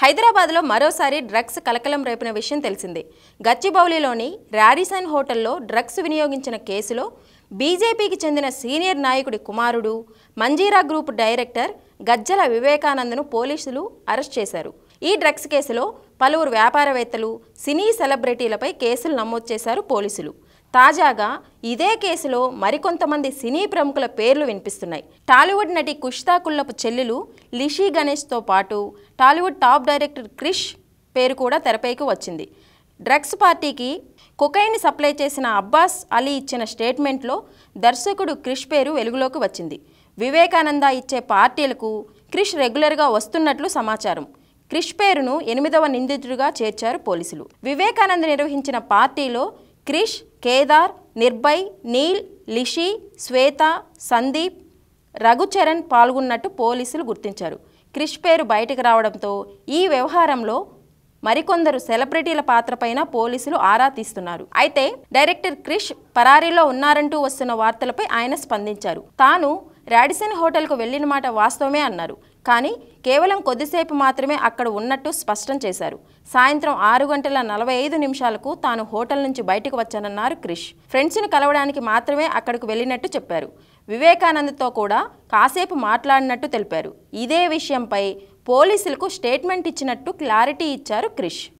హైదరాబాద్లో మరోసారి డ్రగ్స్ కలకలం రేపిన విషయం తెలిసిందే. గచ్చిబౌలిలోని రాడిసన్ హోటల్లో డ్రగ్స్ వినియోగించిన కేసులో బీజేపీకి చెందిన సీనియర్ నాయకుడి కుమారుడు, మంజీరా గ్రూప్ డైరెక్టర్ గజ్జల వివేకానందను పోలీసులు అరెస్ట్ చేశారు. ఈ డ్రగ్స్ కేసులో పలువురు వ్యాపారవేత్తలు, సినీ సెలబ్రిటీలపై కేసులు నమోదు చేశారు పోలీసులు. తాజాగా ఇదే కేసులో మరికొంతమంది సినీ ప్రముఖుల పేర్లు వినిపిస్తున్నాయి. టాలీవుడ్ నటి కుష్తా కుల్లపు చెల్లెలు లిషీ గణేష్తో పాటు టాలీవుడ్ టాప్ డైరెక్టర్ క్రిష్ పేరు కూడా తెరపైకి వచ్చింది. డ్రగ్స్ పార్టీకి కొకైన్ సప్లై చేసిన అబ్బాస్ అలీ ఇచ్చిన స్టేట్మెంట్లో దర్శకుడు క్రిష్ పేరు వెలుగులోకి వచ్చింది. వివేకానంద ఇచ్చే పార్టీలకు క్రిష్ రెగ్యులర్గా వస్తున్నట్లు సమాచారం. క్రిష్ పేరును 8వ నిందితుడిగా చేర్చారు పోలీసులు. వివేకానంద నిర్వహించిన పార్టీలో క్రిష్, కేదార్, నిర్భయ్, నీల్, లిషి, శ్వేత, సందీప్, రఘుచరణ్ పాల్గొన్నట్టు పోలీసులు గుర్తించారు. క్రిష్ పేరు బయటకు రావడంతో ఈ వ్యవహారంలో మరికొందరు సెలబ్రిటీల పాత్రపైన పోలీసులు ఆరా తీస్తున్నారు. అయితే డైరెక్టర్ క్రిష్ పరారీలో ఉన్నారంటూ వస్తున్న వార్తలపై ఆయన స్పందించారు. తాను రాడిసన్ హోటల్కు వెళ్లిన మాట వాస్తవమే అన్నారు. కానీ కేవలం కొద్దిసేపు మాత్రమే అక్కడ ఉన్నట్టు స్పష్టం చేశారు. సాయంత్రం 6:45 తాను హోటల్ నుంచి బయటకు వచ్చానన్నారు క్రిష్. ఫ్రెండ్స్ను కలవడానికి మాత్రమే అక్కడికి వెళ్ళినట్టు చెప్పారు. వివేకానందతో కూడా కాసేపు మాట్లాడినట్టు తెలిపారు. ఇదే విషయంపై పోలీసులకు స్టేట్మెంట్ ఇచ్చినట్టు క్లారిటీ ఇచ్చారు క్రిష్.